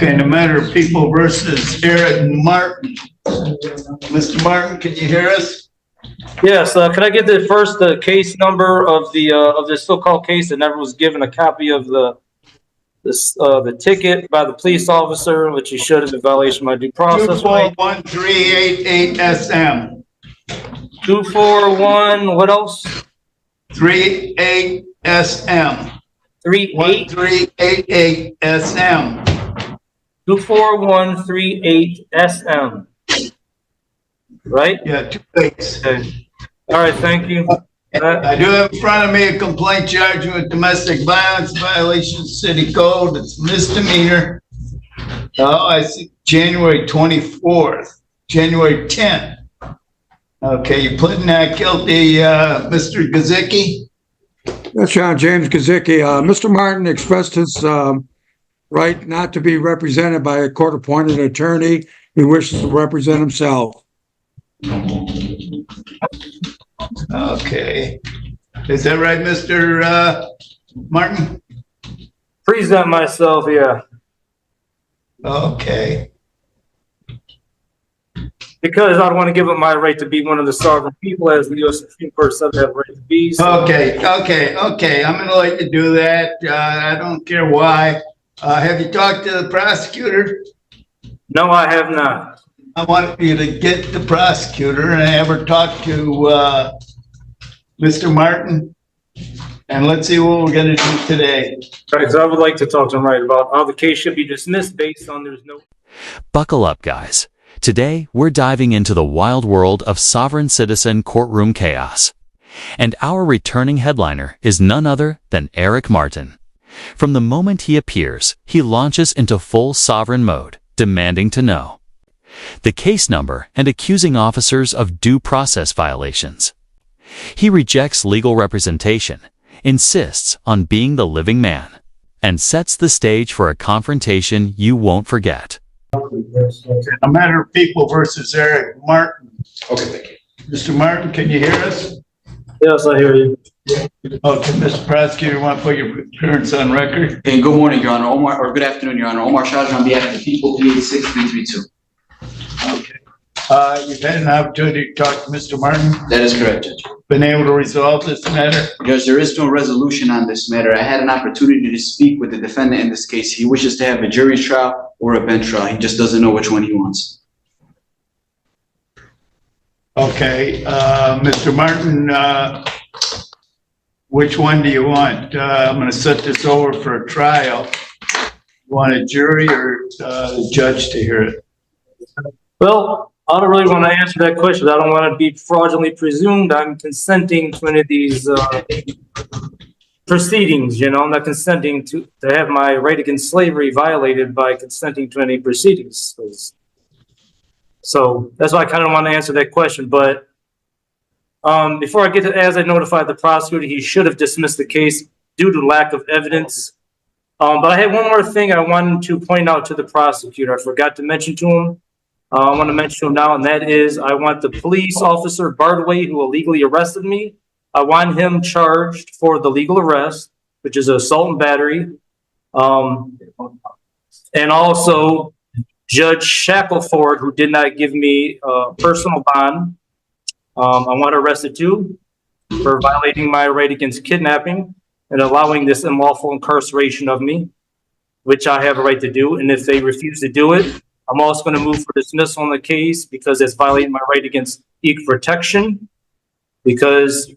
Okay, the matter of People versus Eric Martin. Mr. Martin, can you hear us? Yes, can I get the first case number of the so-called case that never was given a copy of the ticket by the police officer, which he should have in violation of my due process right? 241-388 SM. 241, what else? 38 SM. 38? 1388 SM. 24138 SM. Right? Yeah, 2 weeks. Okay. All right, thank you. I do have in front of me a complaint charging with domestic violence violation of city code. It's misdemeanor. Oh, I see. January 24th, January 10th. Okay, you pleading not guilty, Mr. Gazicki? That's James Gazicki. Mr. Martin expressed his right not to be represented by a court-appointed attorney. He wishes to represent himself. Okay. Is that right, Mr. Martin? Present myself, yeah. Okay. Because I don't want to give up my right to be one of the sovereign people, as the U.S. Supreme Court said I have a right to be. So. Okay. I'm going to let you do that. I don't care why. Have you talked to the prosecutor? No, I have not. I want you to get the prosecutor and have her talk to Mr. Martin, and let's see what we're going to do today. All right, so I would like to talk to him right about how the case should be dismissed based on there's no... Buckle up, guys. Today, we're diving into the wild world of sovereign citizen courtroom chaos. And our returning headliner is none other than Eric Martin. From the moment he appears, he launches into full sovereign mode, demanding to know the case number and accusing officers of due process violations. He rejects legal representation, insists on being the living man, and sets the stage for a confrontation you won't forget. A matter of People versus Eric Martin. Okay, thank you. Mr. Martin, can you hear us? Yes, I hear you. Okay, Mr. Prosecutor, want to put your appearance on record? Hey, good morning, Your Honor. Or good afternoon, Your Honor. Omar Shah on behalf of the People, PA 6332. Okay. You've had an opportunity to talk to Mr. Martin? That is correct, Judge. Been able to resolve this matter? Judge, there is no resolution on this matter. I had an opportunity to speak with the defendant in this case. He wishes to have a jury trial or a bench trial. He just doesn't know which one he wants. Okay, Mr. Martin, which one do you want? I'm going to set this over for a trial. You want a jury or a judge to hear it? Well, I don't really want to answer that question. I don't want to be fraudulently presumed I'm consenting to any of these proceedings, you know. I'm not consenting to have my right against slavery violated by consenting to any proceedings. So that's why I kind of want to answer that question. But before I get to, as I notified the prosecutor, he should have dismissed the case due to lack of evidence. But I had one more thing I wanted to point out to the prosecutor. I forgot to mention to him. I want to mention to him now, and that is I want the police officer, Bardaway, who illegally arrested me. I want him charged for the legal arrest, which is assault and battery. And also Judge Shackelford, who did not give me a personal bond. I want arrested too for violating my right against kidnapping and allowing this unlawful incarceration of me, which I have a right to do. And if they refuse to do it, I'm also going to move for dismissal on the case because it's violating my right against equal protection, because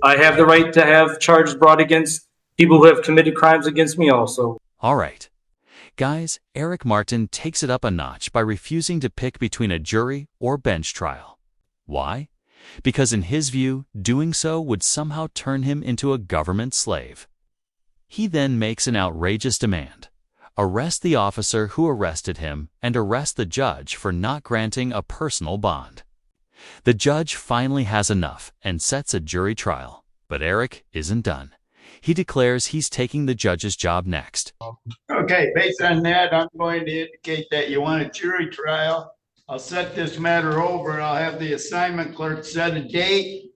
I have the right to have charges brought against people who have committed crimes against me also. All right. Guys, Eric Martin takes it up a notch by refusing to pick between a jury or bench trial. Why? Because in his view, doing so would somehow turn him into a government slave. He then makes an outrageous demand. Arrest the officer who arrested him and arrest the judge for not granting a personal bond. The judge finally has enough and sets a jury trial. But Eric isn't done. He declares he's taking the judge's job next. Okay, based on that, I'm going to indicate that you want a jury trial. I'll set this matter over. I'll have the assignment clerk set a date.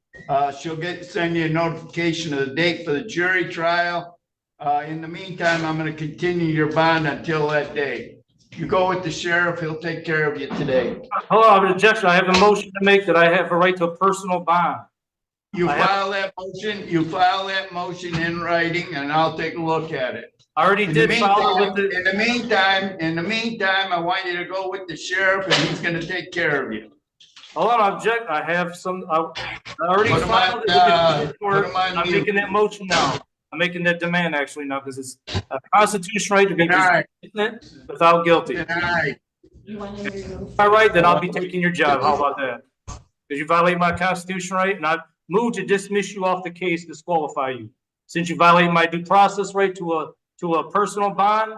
She'll send you a notification of the date for the jury trial. In the meantime, I'm gonna continue your bond until that day. You go with the sheriff, he'll take care of you today. Hold on, I have an objection. I have a motion to make that I have a right to a personal bond. You I have- file that motion in writing and I'll take a look at it. I already In the did file it with meantime, the, in the meantime, I want you to go with the sheriff and he's gonna take care of you. hold on, object, I have some, I already Put 'em filed on, it with the court. put 'em on I'm mute. making that motion now. I'm making that demand actually now because it's a constitutional right to be All right, presented without guilty. all right. All right, then I'll be taking your job. How about that? Because you violate my constitutional right, and I move to dismiss you off the case, disqualify you. Since you violate my due process right to a personal bond,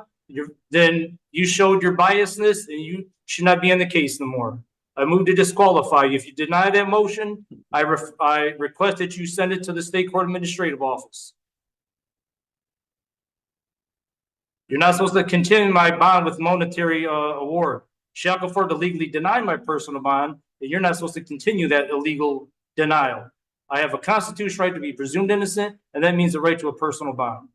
then you showed your biasness and you should not be in the case no more. I move to disqualify you. If you deny that motion, I request that you send it to the State Court Administrative Office. You're not supposed to continue my bond with monetary award. Shackelford illegally denied my personal bond, and you're not supposed to continue that illegal denial. I have a constitutional right to be presumed innocent, and that means the right to a personal bond.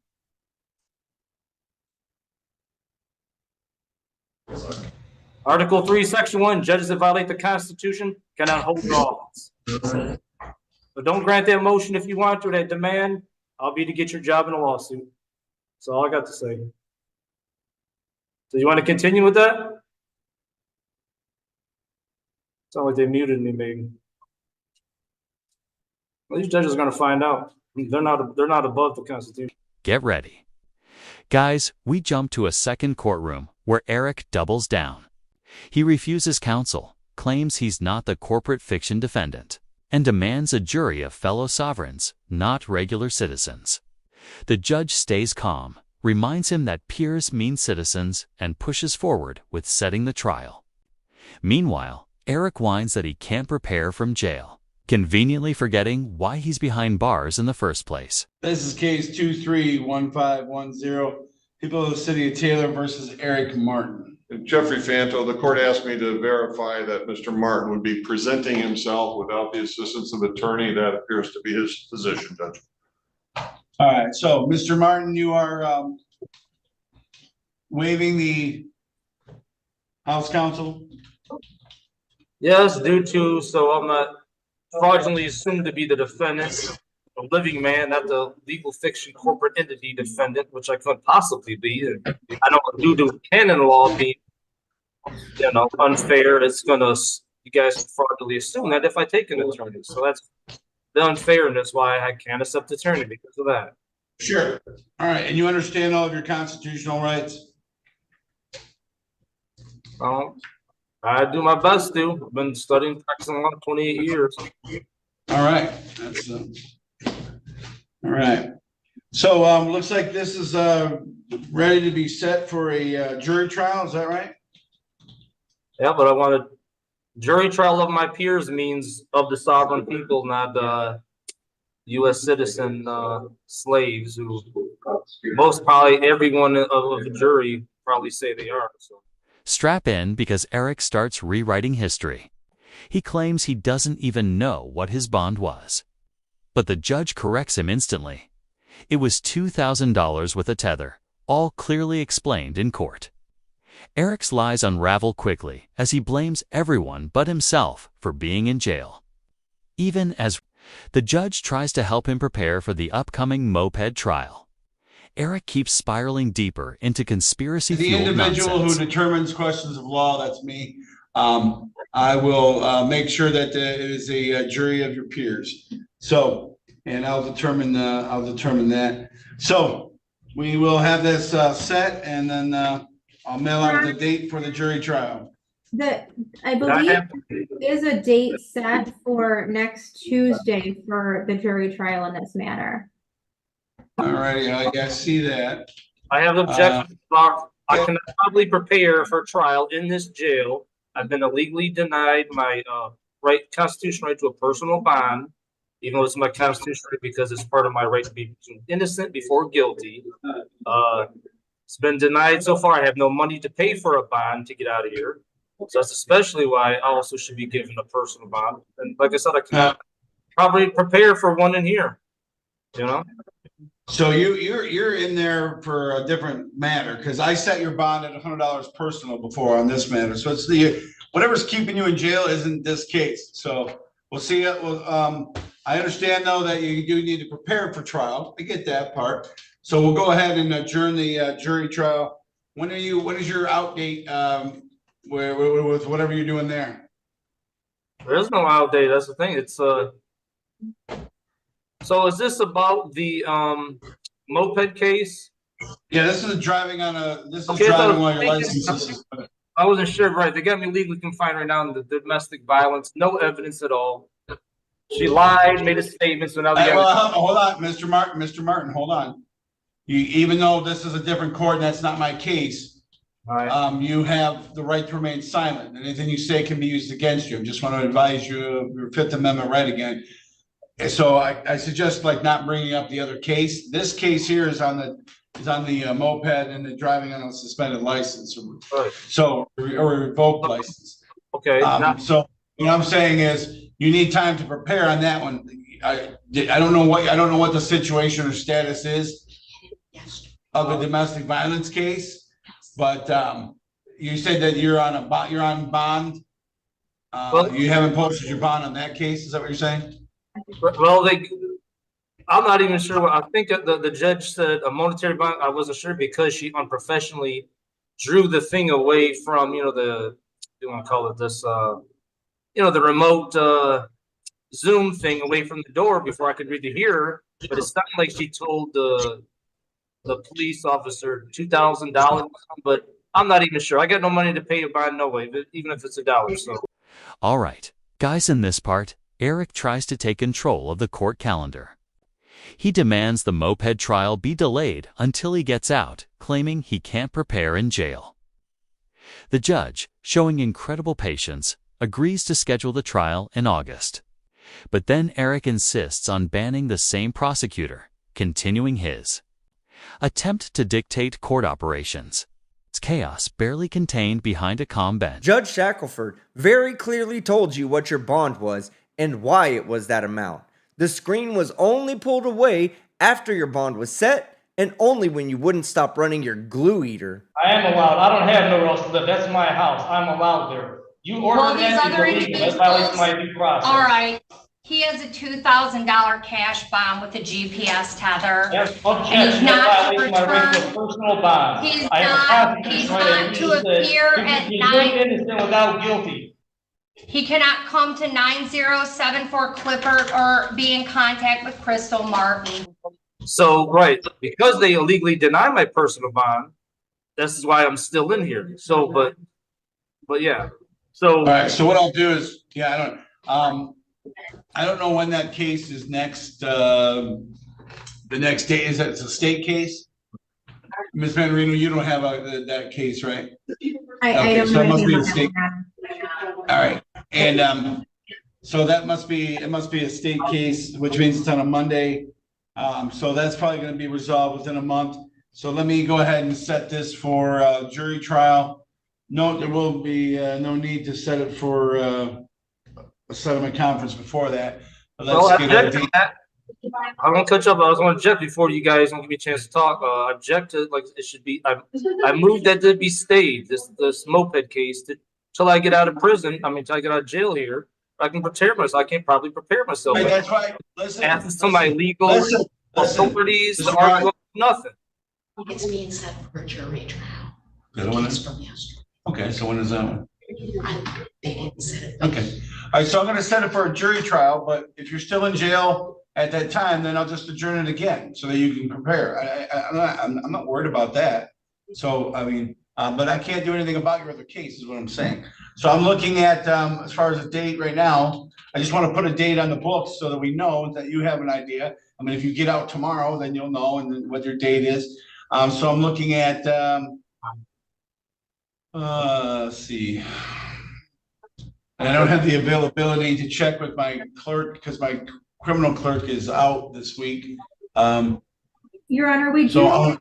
Article 3, Section 1, judges that violate the Constitution cannot hold office. But don't grant that motion if you want to, that demand. I'll be to get your job in a lawsuit. That's all I got to say. So you want to continue with that? Sound like they muted me, maybe. Well, these judges are going to find out. They're not above the Constitution. Get ready. Guys, we jump to a second courtroom where Eric doubles down. He refuses counsel, claims he's not the corporate fiction defendant, and demands a jury of fellow sovereigns, not regular citizens. The judge stays calm, reminds him that peers mean citizens, and pushes forward with setting the trial. Meanwhile, Eric whines that he can't prepare from jail, conveniently forgetting why he's behind bars in the first place. This is case 231510, people of the city of Taylor versus Eric Martin. Jeffrey Fanto, the court asked me to verify that Mr. Martin would be presenting himself without the assistance of attorney. That appears to be his position, Judge. All right, so Mr. Martin, you are waiving the House Counsel. Yes, so I'm not fraudulently assumed to be the defendant, a living man, not the legal fiction corporate entity defendant, which I couldn't possibly be. I don't due to canon law being, unfair. It's you guys fraudulently assume that if I take an attorney. So that's the unfairness why I can't accept attorney because of that. Sure. All right, and you understand all of your constitutional rights? I do my best to. I've been studying, practicing law 28 years. All right, that's all right. So looks like this is ready to be set for a jury trial. Is that right? Yeah, but I wanted jury trial of my peers means of the sovereign people, not U.S. citizen slaves who most probably everyone of the jury probably say they are. So. Strap in because Eric starts rewriting history. He claims he doesn't even know what his bond was. But the judge corrects him instantly. It was $2,000 with a tether, all clearly explained in court. Eric's lies unravel quickly as he blames everyone but himself for being in jail. Even as the judge tries to help him prepare for the upcoming moped trial, Eric keeps spiraling deeper into conspiracy-fueled nonsense. The individual who determines questions of law, that's me. I will make sure that it is a jury of your peers. So, and I'll determine that. So we will have this set, and then I'll mail out the date for the jury trial. I believe there is a date set for next Tuesday for the jury trial in this matter. All righty, I see that. I have objections. I cannot probably prepare for trial in this jail. I've been illegally denied my constitutional right to a personal bond, even though it's my constitutional right because it's part of my right to be innocent before guilty. It's been denied so far. I have no money to pay for a bond to get out of here. So that's especially why I also should be given a personal bond. And like I said, I cannot probably prepare for one in here, So you're in there for a different matter, because I set your bond at $100 personal before on this matter. So it's whatever's keeping you in jail isn't this case. So we'll see it. Well, I understand though that you do need to prepare for trial. I get that part. So we'll go ahead and adjourn the jury trial. When is your out date, with whatever you're doing there? There's no out date. That's the thing. It's So is this about the moped case? Yeah, this is driving while Okay, your license is suspended. I wasn't sure, right? They got me legally confined right now in the domestic violence. No evidence at all. She lied, made a statement, so now they got. Well, hold on, Mr. Martin, hold on. Even though this is a different court and that's not my case, All right. you have the right to remain silent. Anything you say can be used against you. I just want to advise you of your Fifth Amendment right again. So I suggest like not bringing up the other case. This case here is on the moped and the driving on a suspended license. Right. So, or revoked license. Okay. So what I'm saying is you need time to prepare on that one. I don't know what the situation or status is of a domestic violence case, but you said that you're on bond. You haven't posted your bond on that case. Is that what you're saying? Well, I'm not even sure. I think the judge said a monetary bond. I wasn't sure because she unprofessionally drew the thing away from, the, you want to call it this, the remote Zoom thing away from the door before I could read the hearer. But it sounded like she told the police officer $2,000, but I'm not even sure. I got no money to pay a bond, no way, even if it's $1. So, All right, guys, in this part, Eric tries to take control of the court calendar. He demands the moped trial be delayed until he gets out, claiming he can't prepare in jail. The judge, showing incredible patience, agrees to schedule the trial in August. But then Eric insists on banning the same prosecutor, continuing his attempt to dictate court operations. It's chaos barely contained behind a calm bench. Judge Shackelford very clearly told you what your bond was and why it was that amount. The screen was only pulled away after your bond was set and only when you wouldn't stop running your glue eater. I am allowed. I don't have nowhere else to live. That's my house. I'm allowed there. You ordered these other individuals, that violates my due process. all right, he has a $2,000 cash bond with a GPS tether. Yes, And he's not to my right to a return. personal bond. He's I have not- a he's constitutional right not to use it. appear at He's night. innocent without guilty. He cannot come to 9074 Clifford or be in contact with Crystal Martin. So, right, because they illegally deny my personal bond, this is why I'm still in here. So, but yeah. So, All right. So what I'll do is, I don't know when that case is next. The next day is that it's a state case. Ms. Manarino, you don't have that case, right? I Okay, don't so know it must anything be about the state. that. All right, and so it must be a state case, which means it's on a Monday. So that's probably going to be resolved within a month. So let me go ahead and set this for jury trial. No, there will be no need to set it for a settlement conference before that. But well, let's get object a to that. I won't catch up. I was going to object before you guys don't give me a chance to talk. Object to like it should be. I moved that to be stayed. This moped case till I get out of prison. I mean, till I get out of jail here. I can prepare myself. I can't probably prepare myself. Right, that's right. Listen, Ask some of my legal listen, authorities Mr. to argue nothing. It's being set for a jury trial. The other one Case is? from yesterday. Okay, so when is that one? They didn't set it. Okay. All right, so I'm gonna set it for a jury trial, but if you're still in jail at that time, then I'll just adjourn it again so that you can prepare. I'm not worried about that. So, I mean, but I can't do anything about your other case is what I'm saying. So I'm looking at, as far as the date right now, I just want to put a date on the books so that we know that you have an idea. I mean, if you get out tomorrow, then you'll know and then what your date is. So I'm looking at, let's see. And I don't have the availability to check with my clerk because my criminal clerk is out this week. Your Honor, we do So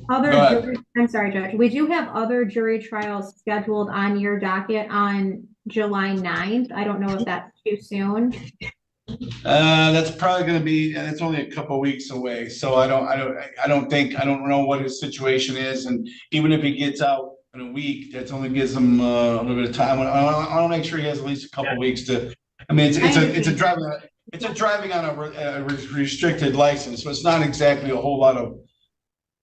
I'm sorry, Judge. We do have other jury trials scheduled on your docket on July 9th. I don't know if that's too soon. That's probably gonna be, and it's only a couple weeks away, so I don't know what his situation is, and even if he gets out in a week, that's only gives him a little bit of time. I wanna make sure he has at least a couple weeks to, I mean, it's a driving on a restricted license, so it's not exactly a whole lot of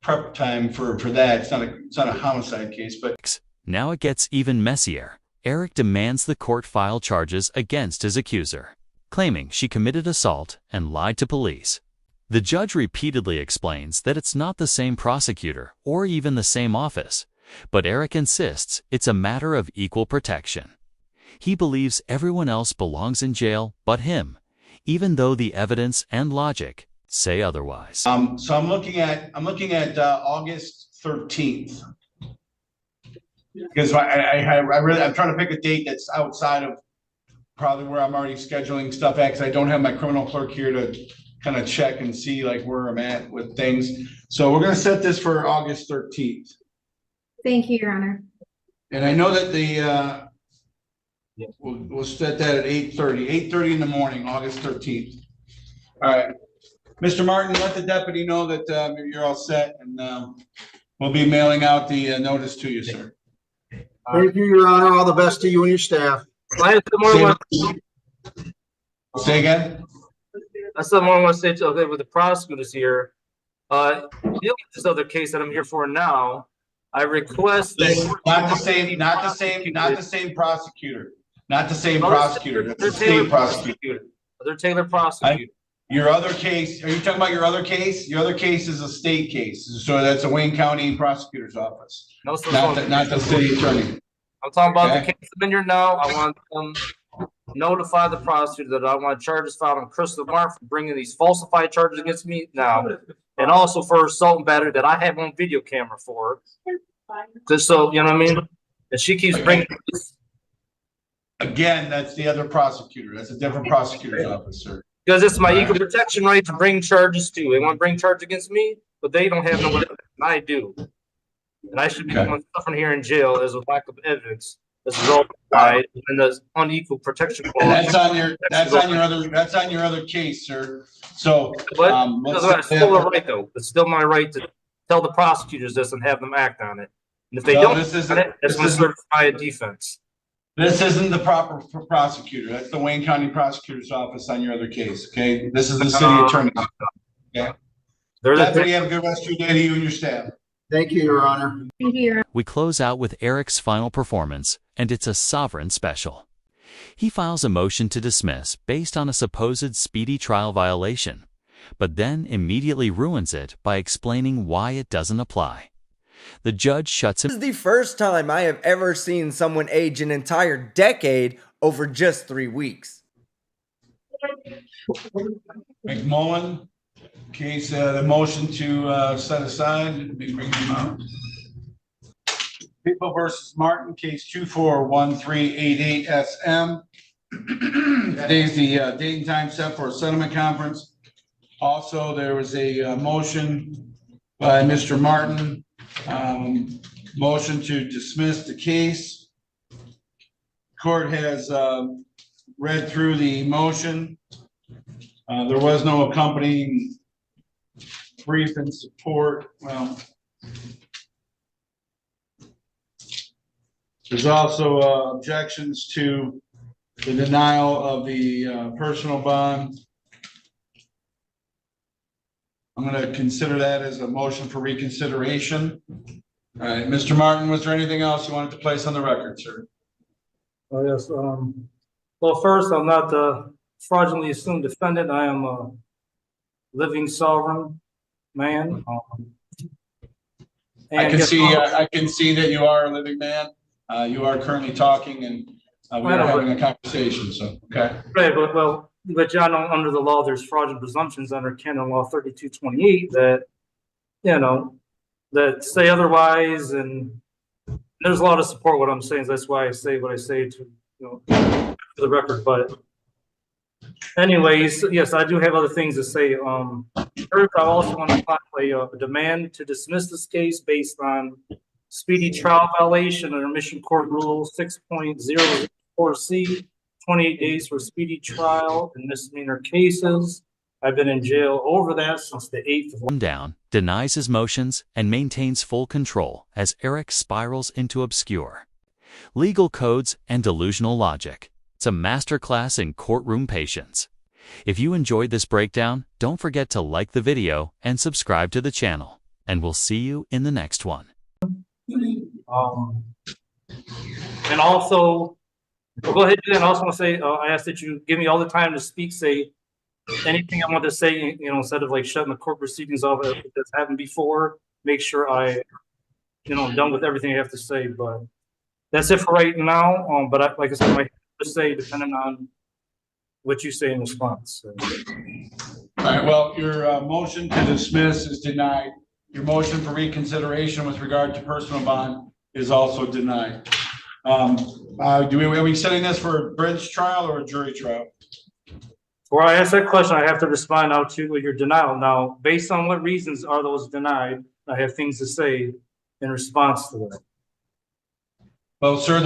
prep time for that. It's not a homicide case, but. Now it gets even messier. Eric demands the court file charges against his accuser, claiming she committed assault and lied to police. The judge repeatedly explains that it's not the same prosecutor or even the same office, but Eric insists it's a matter of equal protection. He believes everyone else belongs in jail but him, even though the evidence and logic say otherwise. So I'm looking at August 13th. Because I'm trying to pick a date that's outside of probably where I'm already scheduling stuff at, because I don't have my criminal clerk here to kind of check and see like where I'm at with things. So we're gonna set this for August 13th. Thank you, Your Honor. And I know that we'll set that at 8:30 in the morning, August 13th. All right. Mr. Martin, let the deputy know that you're all set, and we'll be mailing out the notice to you, sir. Thank you, Your Honor. All the best to you and your staff. Say again? That's the more I want to say to, okay, with the prosecutors here. Dealing with this other case that I'm here for now, I request that. Not the same prosecutor. Not the same prosecutor. That's the state prosecutor. They're Taylor prosecutor. Your other case, are you talking about your other case? Your other case is a state case, so that's a Wayne County Prosecutor's Office. No, sir, not the city attorney. I'm talking about the case I'm in here now. I want them to notify the prosecutor that I want charges filed on Crystal Martin for bringing these falsified charges against me now, and also for assault and battery that I have on video camera for. Just so, you know what I mean? And she keeps bringing this. Again, that's the other prosecutor. That's a different prosecutor's office, sir. Because it's my equal protection right to bring charges too. They want to bring charges against me, but they don't have no evidence, and I do. And I should be suffering here in jail as a lack of evidence as a result of the unequal protection clause. And that's on your other case, sir. So it's still a right though. It's still my right to tell the prosecutors this and have them act on it. And if they don't, that's going to certify a defense. This isn't the proper prosecutor. That's the Wayne County Prosecutor's Office on your other case, okay? This is the city attorney. Okay? Deputy, have a good rest of your day to you and your staff. Thank you, Your Honor. Thank you, Your Honor. We close out with Eric's final performance, and it's a sovereign special. He files a motion to dismiss based on a supposed speedy trial violation, but then immediately ruins it by explaining why it doesn't apply. The judge shuts him. This is the first time I have ever seen someone age an entire decade over just 3 weeks. McMullen, case, the motion to set aside. Let me bring him up. People versus Martin, case 241388 SM. Today's the date and time set for a settlement conference. Also, there was a motion by Mr. Martin. Motion to dismiss the case. Court has read through the motion. There was no accompanying brief in support. Well, there's also objections to the denial of the personal bond. I'm going to consider that as a motion for reconsideration. All right, Mr. Martin, was there anything else you wanted to place on the record, sir? Oh, yes. Well, first, I'm not the fraudulently assumed defendant. I am a living sovereign man. I can see that you are a living man. You are currently talking, and we are having a conversation. So, okay. Right, but John, under the law, there's fraudulent presumptions under canon law 3228 that, you know, that say otherwise, and there's a lot of support what I'm saying. So that's why I say what I say to, you know, for the record. But anyways, yes, I do have other things to say. First, I also want to file a demand to dismiss this case based on speedy trial violation under Mission Court Rule 6.004C 28 days for speedy trial in misdemeanor cases. I've been in jail over that since the 8th of Down, denies his motions, and maintains full control as Eric spirals into obscure legal codes and delusional logic. It's a masterclass in courtroom patience. If you enjoyed this breakdown, don't forget to like the video and subscribe to the channel, and we'll see you in the next one. And also, we'll go ahead and do that. And I also want to say, I ask that you give me all the time to speak, say anything I want to say, instead of like shutting the court proceedings off that's happened before. Make sure I'm done with everything I have to say. But that's it for right now. But like I said, I might have to say depending on what you say in response. So. All right, well, your motion to dismiss is denied. Your motion for reconsideration with regard to personal bond is also denied. Are we setting this for a bench trial or a jury trial? Before I ask that question, I have to respond now to your denial. Now, based on what reasons are those denied, I have things to say in response to that. Well, sir,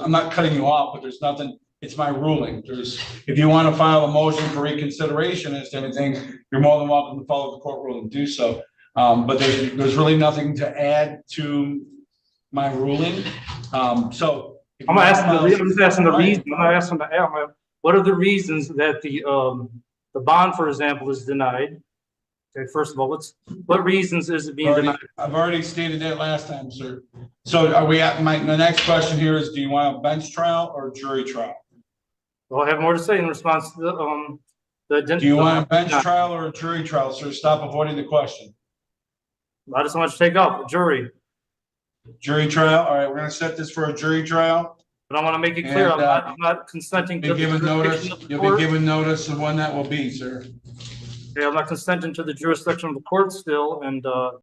I'm not cutting you off, but there's nothing, it's my ruling. If you want to file a motion for reconsideration as to anything, you're more than welcome to follow the court rule and do so. But there's really nothing to add to my ruling. I'm just asking the reason. I'm not asking what are the reasons that the bond, for example, is denied? Okay, first of all, what reasons is it being denied? I've already stated that last time, sir. So are we at the next question here is, do you want a bench trial or a jury trial? Well, I have more to say in response to do you want a bench trial or a jury trial, sir? Stop avoiding the question. I just want to take off jury. Jury trial. All right, we're going to set this for a jury trial. But I want to make it clear, I'm not consenting to given notice. You'll be given notice of when that will be, sir. Okay, I'm not consenting to the jurisdiction of the court still, and